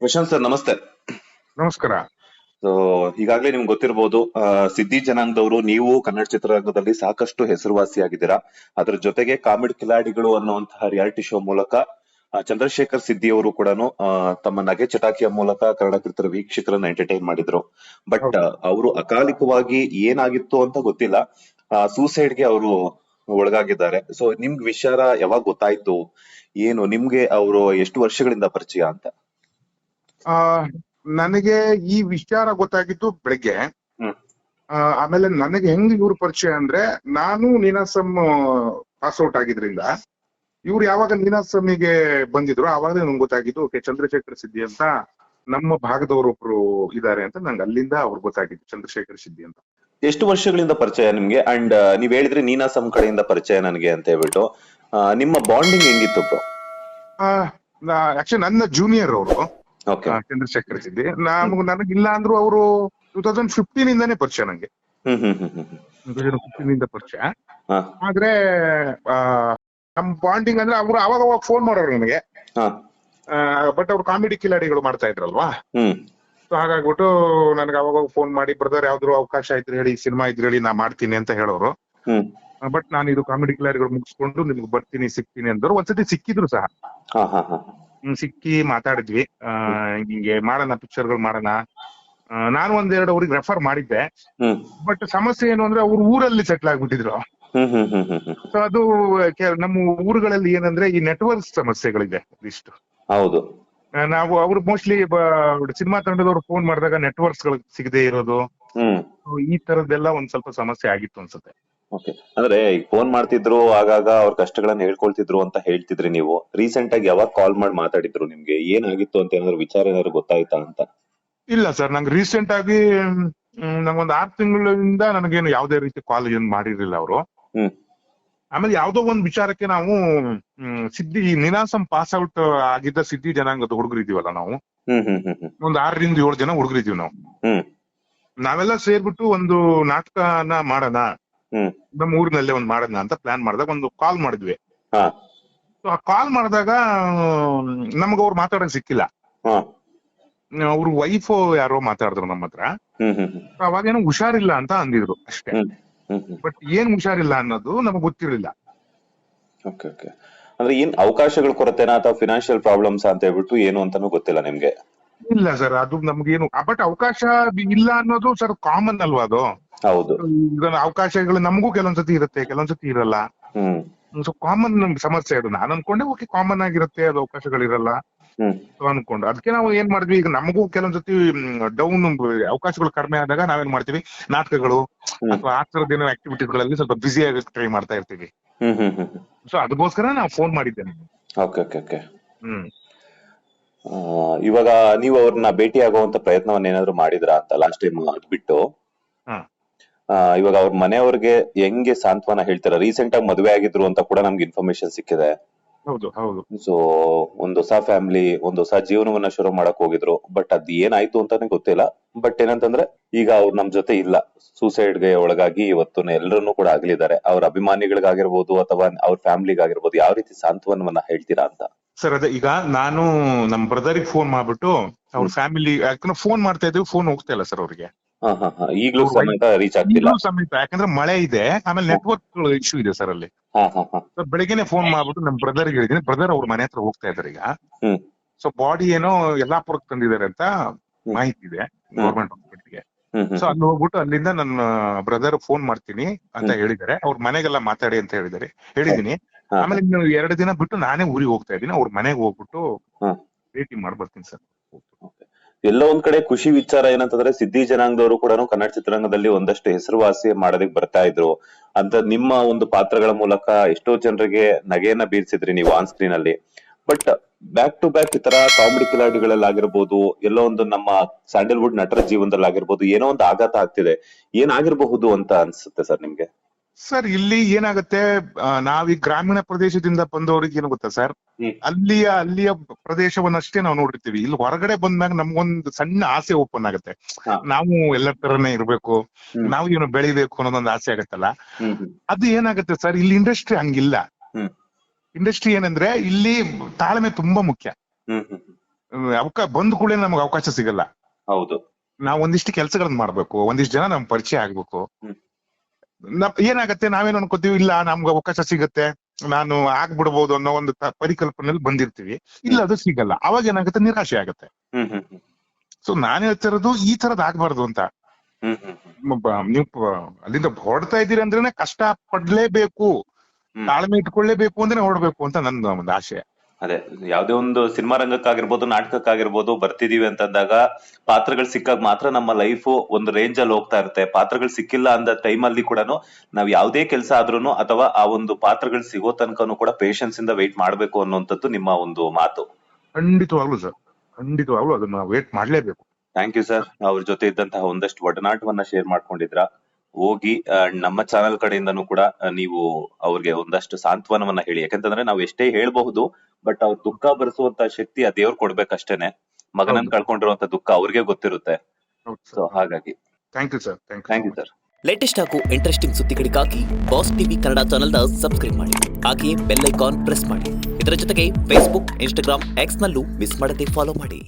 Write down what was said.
Prashant sir ನಮಸ್ತೆ. ನಮಸ್ಕಾರ. So ಈಗಾಗಲೇ ನಿಮ್ಗೆ ಗೊತ್ತಿರಬಹುದು, ಸಿದ್ದಿ ಜನಾಂಗದವರು ನೀವು ಕನ್ನಡ ಚಿತ್ರರಂಗದಲ್ಲಿ ಸಾಕಷ್ಟು ಹೆಸರುವಾಸಿಯಾಗಿದ್ದೀರಾ. ಅದರ ಜೊತೆಗೆ ಕಾಮಿಡಿ ಕಿಲಾಡಿಗಳು ಅನ್ನುವಂತಹ ರಿಯಾಲಿಟಿ ಶೋ ಮೂಲಕ ಚಂದ್ರಶೇಖರ್ ಸಿದ್ದಿ ಅವರು ಕೂಡ ತಮ್ಮ ನಗೆ ಚಟಾಕಿಯ ಮೂಲಕ ಕನ್ನಡ ಚಿತ್ರ ವೀಕ್ಷಕರನ್ನ ಎಂಟರ್ಟೈನ್ ಮಾಡಿದ್ರು. ಬಟ್ ಹೌದು. ಅವರು ಅಕಾಲಿಕವಾಗಿ ಏನಾಗಿತ್ತು ಅಂತ ಗೊತ್ತಿಲ್ಲ, ಸೂಸೈಡ್ಗೆ ಅವರು ಒಳಗಾಗಿದ್ದಾರೆ. ಸೊ ನಿಮ್ಗೆ ವಿಚಾರ ಯಾವಾಗ ಗೊತ್ತಾಯ್ತು? ಏನು ನಿಮ್ಗೆ ಅವರು ಎಷ್ಟು ವರ್ಷಗಳಿಂದ ಪರಿಚಯ ಅಂತ? ಆ ನನಗೆ ಈ ವಿಚಾರ ಗೊತ್ತಾಗಿದ್ದು ಬೆಳಗ್ಗೆ. ಹ್ಮ್ ಆಮೇಲೆ ನನಗೆ ಹೆಂಗ್ ಇವ್ರ ಪರಿಚಯ ಅಂದ್ರೆ, ನಾನು ನೀನಾಸಂ ಪಾಸ್ಔಟ್ ಆಗಿದ್ರಿಂದ ಇವ್ರು ಯಾವಾಗ ನೀನಾಸಂಗೆ ಬಂದಿದ್ರು ಆವಾಗಲೇ ನಂಗೆ ಗೊತ್ತಾಗಿದ್ದು, ಓಕೆ ಚಂದ್ರಶೇಖರ್ ಸಿದ್ದಿ ಅಂತ ನಮ್ಮ ಭಾಗದವರೊಬ್ರು ಇದಾರೆ ಅಂತ ನಂಗೆ ಅಲ್ಲಿಂದ ಅವ್ರು ಗೊತ್ತಾಗಿದ್ದು, ಚಂದ್ರಶೇಖರ್ ಸಿದ್ದಿ ಅಂತ. ಎಷ್ಟು ವರ್ಷಗಳಿಂದ ಪರಿಚಯ ನಿಮ್ಗೆ? ಅಂಡ್ ನೀವ್ ಹೇಳಿದ್ರಿ ನೀನಾಸಂ ಕಡೆಯಿಂದ ಪರಿಚಯ ನನಗೆ ಅಂತ ಹೇಳ್ಬಿಟ್ಟು. ನಿಮ್ಮ ಬಾಂಡಿಂಗ್ ಹೆಂಗಿತ್ತು ಬ್ರೋ? ಆಕ್ಚುಲಿ ನನ್ನ ಜೂನಿಯರ್ ಅವರು ಓಕೆ. ಚಂದ್ರಶೇಖರ್ ಸಿದ್ದಿ. ನನಗಿಲ್ಲ ಅಂದ್ರು ಅವರು 2015 ಇಂದಾನೇ ಪರಿಚಯ ನಂಗೆ. ಹ್ಮ್ ಹ್ಮ್ ಹ್ಮ್ ಹ್ಮ್ 2015 ಇಂದ ಪರಿಚಯ. ಹಾ ಆದ್ರೆ ಆ ನಮ್ ಬಾಂಡಿಂಗ್ ಅಂದ್ರೆ ಅವ್ರು ಅವಾಗ ಫೋನ್ ಮಾಡೋರು ನನಗೆ. ಹಾ ಬಟ್ ಅವ್ರು ಕಾಮಿಡಿ ಕಿಲಾಡಿಗಳು ಮಾಡ್ತಾ ಇದ್ರಲ್ವಾ, ಹ್ಮ್ ಸೊ ಹಾಗಾಗ್ಬಿಟ್ಟು ನನ್ಗೆ ಅವಾಗ ಫೋನ್ ಮಾಡಿ, ಬ್ರದರ್ ಯಾವ್ದಾದ್ರು ಅವಕಾಶ ಇದ್ರೆ ಹೇಳಿ, ಸಿನಿಮಾ ಇದ್ರೆ ಹೇಳಿ, ನಾ ಮಾಡ್ತೀನಿ ಅಂತ ಹೇಳೋರು. ಹ್ಮ್ ಬಟ್ ನಾನು ಇದು ಕಾಮಿಡಿ ಕಿಲಾಡಿಗಳು ಮುಗಿಸ್ಕೊಂಡು ನಿಮ್ಗೆ ಬರ್ತೀನಿ, ಸಿಗ್ತೀನಿ ಅಂದ್ರು. ಒಂದ್ಸತಿ ಸಿಕ್ಕಿದ್ರು ಸಹ. ಹಾ ಹಾ ಹಾ ಸಿಕ್ಕಿ ಮಾತಾಡಿದ್ವಿ. ಹಿಂಗೆ ಮಾಡೋಣ, ಪಿಕ್ಚರ್ಗಳು ಮಾಡೋಣ. ನಾನು ಒಂದೆರಡು ಅವ್ರಿಗೆ ರೆಫರ್ ಮಾಡಿದ್ದೆ. ಹ್ಮ್ ಬಟ್ ಸಮಸ್ಯೆ ಏನು ಅಂದ್ರೆ ಅವ್ರು ಊರಲ್ಲಿ ಸೆಟ್ಲ್ ಆಗ್ಬಿಟ್ಟಿದ್ರು. ಹ್ಮ್ ಹ್ಮ್ ಹ್ಮ್ ಹ್ಮ್ ಹ್ಮ್ ಸೊ ಅದು ನಮ್ಮ ಊರುಗಳಲ್ಲಿ ಏನಂದ್ರೆ ಈ ನೆಟ್ವರ್ಕ್ ಸಮಸ್ಯೆಗಳಿದೆ ಇಷ್ಟು. ಹೌದು. ನಾವು ಅವ್ರು ಮೋಸ್ಟ್ಲಿ ಸಿನಿಮಾ ತಂಡದವ್ರು ಫೋನ್ ಮಾಡಿದಾಗ ನೆಟ್ವರ್ಕ್ಸ್ ಗಳು ಸಿಗದೆ ಇರೋದು, ಹ್ಮ್ ಈ ತರದ್ದೆಲ್ಲ ಒಂದ್ ಸ್ವಲ್ಪ ಸಮಸ್ಯೆ ಆಗಿತ್ತು ಅನ್ಸುತ್ತೆ. ಓಕೆ. ಅಂದ್ರೆ ಈಗ ಫೋನ್ ಮಾಡ್ತಿದ್ರು, ಆಗಾಗ ಅವ್ರ ಕಷ್ಟಗಳನ್ನ ಹೇಳ್ಕೊಳ್ತಿದ್ರು ಅಂತ ಹೇಳ್ತಿದ್ರಿ ನೀವು. ರೀಸೆಂಟ್ ಆಗಿ ಯಾವಾಗ ಕಾಲ್ ಮಾಡಿ ಮಾತಾಡಿದ್ರು? ನಿಮ್ಗೆ ಏನಾಗಿತ್ತು ಅಂತ ಏನಾದ್ರು ವಿಚಾರ ಏನಾದ್ರು ಗೊತ್ತಾಯ್ತಾ ಅಂತ? ಇಲ್ಲ ಸರ್, ನಂಗೆ ರೀಸೆಂಟ್ ಆಗಿ ನಂಗೊಂದ್ 6 ತಿಂಗಳಿಂದ ನನಗೇನು ಯಾವ್ದೇ ರೀತಿ ಕಾಲ್ ಏನ್ ಮಾಡಿರ್ಲಿಲ್ಲ ಅವರು. ಹ್ಮ್ ಆಮೇಲೆ ಯಾವ್ದೋ ಒಂದ್ ವಿಚಾರಕ್ಕೆ ನಾವು ಸಿದ್ದಿ ನೀನಾಸಂ ಪಾಸ್ ಔಟ್ ಆಗಿದ್ದ ಸಿದ್ದಿ ಜನಾಂಗದ ಹುಡುಗರು ಇದೀವಲ್ಲ ನಾವು, ಹ್ಮ್ ಹ್ಮ್ ಹ್ಮ್ ಹ್ಮ್ ಒಂದ್ 6 ರಿಂದ 7 ಜನ ಹುಡುಗರಿದೀವಿ ನಾವು. ಹ್ಮ್ ನಾವೆಲ್ಲ ಸೇರ್ಬಿಟ್ಟು ಒಂದು ನಾಟಕನ ಮಾಡೋಣ, ಹ್ಮ್ ನಮ್ಮ ಊರಿನಲ್ಲೇ ಒಂದ್ ಮಾಡೋಣ ಅಂತ ಪ್ಲಾನ್ ಮಾಡಿದಾಗ ಒಂದು ಕಾಲ್ ಮಾಡಿದ್ವಿ. ಹಾ ಸೊ ಆ ಕಾಲ್ ಮಾಡಿದಾಗ ನಮ್ಗ ಅವ್ರು ಮಾತಾಡಕ್ ಸಿಕ್ಕಿಲ್ಲ. ಹಾ ಅವ್ರ ವೈಫ್ ಯಾರೋ ಮಾತಾಡಿದ್ರು ನಮ್ಮ ಹತ್ರ. ಹ್ಮ್ ಹ್ಮ್ ಹ್ಮ್ ಅವಾಗೇನೋ ಹುಷಾರಿಲ್ಲ ಅಂತ ಅಂದಿದ್ರು ಅಷ್ಟೇ. ಹ್ಮ್ ಹ್ಮ್ ಹ್ಮ್ ಬಟ್ ಏನ್ ಹುಷಾರಿಲ್ಲ ಅನ್ನೋದು ನಮಗ್ ಗೊತ್ತಿರಲಿಲ್ಲ. Okay okay. ಅಂದ್ರೆ ಏನ್ ಅವಕಾಶಗಳ ಕೊರತೆನಾ ಅಥವಾ ಫಿನಾನ್ಷಿಯಲ್ ಪ್ರಾಬ್ಲಮ್ಸ್ ಅಂತ ಹೇಳ್ಬಿಟ್ಟು ಏನು ಅಂತಾನು ಗೊತ್ತಿಲ್ಲ ನಿಮ್ಗೆ? ಇಲ್ಲ ಸರ್, ಅದು ನಮ್ಗೇನು ಬಟ್ ಅವಕಾಶ ಇಲ್ಲ ಅನ್ನೋದು ಸರ್ ಕಾಮನ್ ಅಲ್ವಾ ಅದು. ಹೌದು. ಇದನ್ನ ಅವಕಾಶಗಳು ನಮಗೂ ಕೆಲವೊಂದ್ಸತಿ ಇರುತ್ತೆ, ಕೆಲವೊಂದ್ಸತಿ ಇರಲ್ಲ. ಹ್ಮ್ ಸೊ ಕಾಮನ್ ಸಮಸ್ಯೆ ಅದು. ನಾನು ಅನ್ಕೊಂಡೆ ಓಕೆ ಕಾಮನ್ ಆಗಿರುತ್ತೆ, ಅದು ಅವಕಾಶಗಳಿರಲ್ಲ ಹ್ಮ್ ಅನ್ಕೊಂಡು. ಅದಕ್ಕೆ ನಾವು ಏನ್ ಮಾಡಿದ್ವಿ, ಈಗ ನಮಗೂ ಕೆಲವೊಂದ್ಸತಿ ಡೌನ್ ಅವಕಾಶಗಳು ಕಡಿಮೆ ಆದಾಗ ನಾವೇನ್ ಮಾಡ್ತೀವಿ, ನಾಟಕಗಳು ಅಥವಾ ಆ ತರದ ಏನೋ ಆಕ್ಟಿವಿಟೀಸ್ ಗಳಲ್ಲಿ ಸ್ವಲ್ಪ ಬ್ಯುಸಿ ಆಗಕ್ಕೆ ಟ್ರೈ ಮಾಡ್ತಾ ಇರ್ತೀವಿ. ಹ್ಮ್ ಹ್ಮ್ ಹ್ಮ್ ಸೊ ಅದಕ್ಕೋಸ್ಕರ ನಾವು ಫೋನ್ ಮಾಡಿದ್ದೇನೆ. Okay okay okay. ಹ್ಮ್ ಇವಾಗ ನೀವು ಅವ್ರನ್ನ ಭೇಟಿ ಆಗುವಂತ ಪ್ರಯತ್ನವನ್ನ ಏನಾದ್ರು ಮಾಡಿದ್ರಾ ಅಂತ ಲಾಸ್ಟ್ ಟೈಮ್ ಅದ್ ಬಿಟ್ಟು? ಹಾ ಇವಾಗ ಅವ್ರ ಮನೆಯವ್ರಿಗೆ ಹೆಂಗೆ ಸಾಂತ್ವನ ಹೇಳ್ತೀರಾ? ರೀಸೆಂಟ್ ಆಗಿ ಮದುವೆ ಆಗಿದ್ರು ಅಂತ ಕೂಡ ನಮ್ಗೆ ಇನ್ಫಾರ್ಮೇಶನ್ ಸಿಕ್ಕಿದೆ. ಹೌದು ಹೌದು. ಸೊ ಒಂದ್ ಹೊಸ ಫ್ಯಾಮಿಲಿ, ಒಂದ್ ಹೊಸ ಜೀವನವನ್ನ ಶುರು ಮಾಡಕ್ ಹೋಗಿದ್ರು. ಬಟ್ ಅದ್ ಏನಾಯ್ತು ಅಂತಾನೆ ಗೊತ್ತಿಲ್ಲ. ಬಟ್ ಏನಂತಂದ್ರೆ ಈಗ ಅವ್ರು ನಮ್ ಜೊತೆ ಇಲ್ಲ, ಸೂಸೈಡ್ಗೆ ಒಳಗಾಗಿ ಇವತ್ತು ಎಲ್ಲರನ್ನೂ ಕೂಡ ಆಗ್ಲಿದ್ದಾರೆ. ಅವ್ರ ಅಭಿಮಾನಿಗಳಿಗಾಗಿರ್ಬೋದು ಅಥವಾ ಅವ್ರ ಫ್ಯಾಮಿಲಿಗಾಗಿರ್ಬೋದು, ಯಾವ ರೀತಿ ಸಾಂತ್ವನವನ್ನ ಹೇಳ್ತೀರಾ ಅಂತ? ಸರ್ ಅದೇ, ಈಗ ನಾನು ನಮ್ ಬ್ರದರ್ಗೆ ಫೋನ್ ಮಾಡ್ಬಿಟ್ಟು ಅವ್ರ ಫ್ಯಾಮಿಲಿ, ಯಾಕಂದ್ರೆ ಫೋನ್ ಮಾಡ್ತಾ ಇದ್ವಿ, ಫೋನ್ ಹೋಗ್ತಾ ಇಲ್ಲ ಸರ್ ಅವ್ರಿಗೆ. ಹಾ ಹಾ ಹಾ. ಈಗ್ಲೂ ಸಮೇತ ರೀಚ್ ಆಗ್ತಿಲ್ಲ? ಈಗಲೂ ಸಮೇತ, ಯಾಕಂದ್ರೆ ಮಳೆ ಇದೆ, ಆಮೇಲೆ ನೆಟ್ವರ್ಕ್ ಇಶ್ಯೂ ಇದೆ ಸರ್ ಅಲ್ಲಿ. ಹಾ ಹಾ ಹಾ. ಸರ್ ಬೆಳಿಗ್ಗೆನೆ ಫೋನ್ ಮಾಡ್ಬಿಟ್ಟು ನಮ್ ಬ್ರದರ್ಗೆ ಹೇಳಿದೀನಿ. ಬ್ರದರ್ ಅವ್ರ ಮನೆ ಹತ್ರ ಹೋಗ್ತಾ ಇದಾರೆ ಈಗ. ಹ್ಮ್ ಸೊ ಬಾಡಿ ಏನೋ ಯಲ್ಲಾಪುರಕ್ಕೆ ತಂದಿದ್ದಾರೆ ಅಂತ ಮಾಹಿತಿ ಇದೆ, ಗೌರ್ಮೆಂಟ್ ಹಾಸ್ಪಿಟಲ್ಗೆ. ಹ್ಮ್ ಹ್ಮ್ ಸೊ ಅಲ್ಲಿ ಹೋಗ್ಬಿಟ್ಟು ಅಲ್ಲಿಂದ ನನ್ನ ಬ್ರದರ್ ಫೋನ್ ಮಾಡ್ತೀನಿ ಅಂತ ಹೇಳಿದ್ದಾರೆ. ಅವ್ರ ಮನೆಗೆಲ್ಲ ಮಾತಾಡಿ ಅಂತ ಹೇಳಿದೀನಿ. ಹಾ ಆಮೇಲೆ ಇನ್ನು 2 ದಿನ ಬಿಟ್ಟು ನಾನೇ ಊರಿಗೆ ಹೋಗ್ತಾ ಇದ್ದೀನಿ. ಅವ್ರ ಮನೆಗೆ ಹೋಗ್ಬಿಟ್ಟು ಹಾ. ಭೇಟಿ ಮಾಡ್ಬರ್ತೀನಿ ಸರ್. ಎಲ್ಲೋ ಒಂದ್ ಕಡೆ ಖುಷಿ ವಿಚಾರ ಏನಂತಂದ್ರೆ, ಸಿದ್ದಿ ಜನಾಂಗದವರು ಕೂಡ ಕನ್ನಡ ಚಿತ್ರರಂಗದಲ್ಲಿ ಒಂದಷ್ಟು ಹೆಸರುವಾಸಿ ಮಾಡೋದಕ್ಕೆ ಬರ್ತಾ ಇದ್ರು ಅಂತ ನಿಮ್ಮ ಒಂದು ಪಾತ್ರಗಳ ಮೂಲಕ ಎಷ್ಟೋ ಜನರಿಗೆ ನಗೆಯನ್ನ ಬೀರ್ಸಿದ್ರಿ ನೀವು ಆನ್ ಸ್ಕ್ರೀನ್ ಅಲ್ಲಿ. ಬಟ್ ಬ್ಯಾಕ್ ಟು ಬ್ಯಾಕ್ ಈ ತರ ಕಾಮಿಡಿ ಕಿಲಾಡಿಗಳಲ್ಲಾಗಿರ್ಬೋದು, ಎಲ್ಲೋ ಒಂದು ನಮ್ಮ ಸ್ಯಾಂಡಲ್ವುಡ್ ನಟರ ಜೀವನದಲ್ಲಿ ಆಗಿರ್ಬೋದು, ಏನೋ ಒಂದು ಆಘಾತ ಆಗ್ತಿದೆ. ಏನಾಗಿರಬಹುದು ಅಂತ ಅನ್ಸುತ್ತೆ ಸರ್ ನಿಮ್ಗೆ? ಸರ್ ಇಲ್ಲಿ ಏನಾಗುತ್ತೆ, ನಾವ್ ಈ ಗ್ರಾಮೀಣ ಪ್ರದೇಶದಿಂದ ಬಂದವ್ರಿಗೆ ಏನು ಗೊತ್ತಾ ಸರ್, ಅಲ್ಲಿಯ ಪ್ರದೇಶವನ್ನಷ್ಟೇ ನಾವು ನೋಡಿರ್ತೀವಿ. ಇಲ್ಲಿ ಹೊರಗಡೆ ಬಂದಾಗ ನಮ್ಗೊಂದು ಸಣ್ಣ ಆಸೆ ಓಪನ್ ಆಗುತ್ತೆ. ನಾವು ಎಲ್ಲರ ತರನೇ ಇರ್ಬೇಕು, ನಾವು ಏನು ಬೆಳಿಬೇಕು ಅನ್ನೋದೊಂದು ಆಸೆ ಆಗತ್ತಲ್ಲ. ಅದು ಏನಾಗುತ್ತೆ ಸರ್, ಇಲ್ಲಿ ಇಂಡಸ್ಟ್ರಿ ಹಂಗಿಲ್ಲ. ಇಂಡಸ್ಟ್ರಿ ಏನಂದ್ರೆ ಇಲ್ಲಿ ತಾಳ್ಮೆ ತುಂಬಾ ಮುಖ್ಯ. ಬಂದ ಕೂಡಲೇ ನಮ್ಗೆ ಅವಕಾಶ ಸಿಗಲ್ಲ. ಹೌದು. ನಾವ್ ಒಂದಿಷ್ಟು ಕೆಲಸಗಳನ್ನ ಮಾಡ್ಬೇಕು, ಒಂದಿಷ್ಟು ಜನ ನಮ್ ಪರಿಚಯ ಆಗ್ಬೇಕು. ಹ್ಮ್. ಏನಾಗತ್ತೆ, ನಾವೇನ್ ಅನ್ಕೋತೀವಿ, ಇಲ್ಲ ನಮ್ಗೆ ಅವಕಾಶ ಸಿಗತ್ತೆ, ನಾನು ಆಗ್ಬಿಡ್ಬೋದು ಅನ್ನೋ ಒಂದು ಪರಿಕಲ್ಪನೆಯಲ್ಲಿ ಬಂದಿರ್ತೀವಿ. ಇಲ್ಲ, ಅದು ಸಿಗಲ್ಲ. ಅವಾಗ ಏನಾಗುತ್ತೆ, ನಿರಾಶೆ ಆಗತ್ತೆ. ಹ್ಮ್ ಹ್ಮ್ ಹ್ಮ್ ಸೊ ನಾನ್ ಹೇಳ್ತಿರೋದು ಈ ತರದ್ ಆಗ್ಬಾರ್ದು ಅಂತ. ಹ್ಮ್ ಹ್ಮ್ ಹ್ಮ್ ನೀವು ಅಲ್ಲಿಂದ ಹೊರಡ್ತಾ ಇದ್ದೀರಿ ಅಂದ್ರೇನೆ ಕಷ್ಟ ಪಡ್ಲೇಬೇಕು, ಹ್ಮ್. ತಾಳ್ಮೆ ಇಟ್ಕೊಳ್ಳೇಬೇಕು ಅಂದ್ರೆ ಹೊರಡ್ಬೇಕು ಅಂತ ನನ್ನ ಒಂದು ಆಶೆ. ಅದೇ ಯಾವ್ದೇ ಒಂದು ಸಿನಿಮಾ ರಂಗಕ್ಕಾಗಿರ್ಬೋದು, ನಾಟಕಕ್ಕಾಗಿರ್ಬೋದು ಬರ್ತಿದೀವಿ ಅಂತಂದಾಗ ಪಾತ್ರಗಳು ಸಿಕ್ಕಾಗ ಮಾತ್ರ ನಮ್ಮ ಲೈಫ್ ಒಂದು ರೇಂಜ್ ಅಲ್ಲಿ ಹೋಗ್ತಾ ಇರುತ್ತೆ. ಪಾತ್ರಗಳು ಸಿಕ್ಕಿಲ್ಲ ಅಂದ ಟೈಮಲ್ಲಿ ಕೂಡ ನಾವ್ ಯಾವ್ದೇ ಕೆಲಸ ಆದ್ರೂನು ಅಥವಾ ಆ ಒಂದು ಪಾತ್ರಗಳು ಸಿಗೋ ತನಕನೂ ಕೂಡ ಪೇಶನ್ಸ್ ಇಂದ ವೆಯ್ಟ್ ಮಾಡ್ಬೇಕು ಅನ್ನುವಂಥದ್ದು ನಿಮ್ಮ ಒಂದು ಮಾತು. ಖಂಡಿತವಾಗ್ಲು ಸರ್, ಖಂಡಿತವಾಗ್ಲು ಅದನ್ನ ವೇಟ್ ಮಾಡ್ಲೇಬೇಕು. Thank you sir. ಅವ್ರ ಜೊತೆ ಇದ್ದಂತಹ ಒಂದಷ್ಟು ಒಡನಾಟವನ್ನ ಶೇರ್ ಮಾಡ್ಕೊಂಡಿದ್ರ. ಹೋಗಿ ನಮ್ಮ ಚಾನೆಲ್ ಕಡೆಯಿಂದನೂ ಕೂಡ ನೀವು ಅವ್ರಿಗೆ ಒಂದಷ್ಟು ಸಾಂತ್ವನವನ್ನ ಹೇಳಿ. ಯಾಕಂತಂದ್ರೆ ನಾವು ಎಷ್ಟೇ ಹೇಳ್ಬಹುದು, ಬಟ್ ಅವ್ರ ದುಃಖ ಭರಿಸುವಂತ ಶಕ್ತಿ ಆ ದೇವ್ರು ಕೊಡ್ಬೇಕಷ್ಟೇನೆ. ಮಗನನ್ನ ಕಳ್ಕೊಂಡಿರುವಂತ ದುಃಖ ಅವ್ರಿಗೆ ಗೊತ್ತಿರುತ್ತೆ. ಸೊ ಹಾಗಾಗಿ thank you sir. Thank you sir. Latest ಹಾಗೂ ಇಂಟ್ರೆಸ್ಟಿಂಗ್ ಸುದ್ದಿಗಳಿಗಾಗಿ ಬಾಸ್ ಟಿವಿ ಕನ್ನಡ ಚಾನೆಲ್ನ ಸಬ್ಸ್ಕ್ರೈಬ್ ಮಾಡಿ. ಹಾಗೆಯೇ ಬೆಲ್ ಐಕಾನ್ ಪ್ರೆಸ್ ಮಾಡಿ. ಇದರ ಜೊತೆಗೆ ಫೇಸ್ಬುಕ್, ಇನ್ಸ್ಟಾಗ್ರಾಮ್, ಎಕ್ಸ್ ನಲ್ಲೂ ಮಿಸ್ ಮಾಡದೆ ಫಾಲೋ ಮಾಡಿ.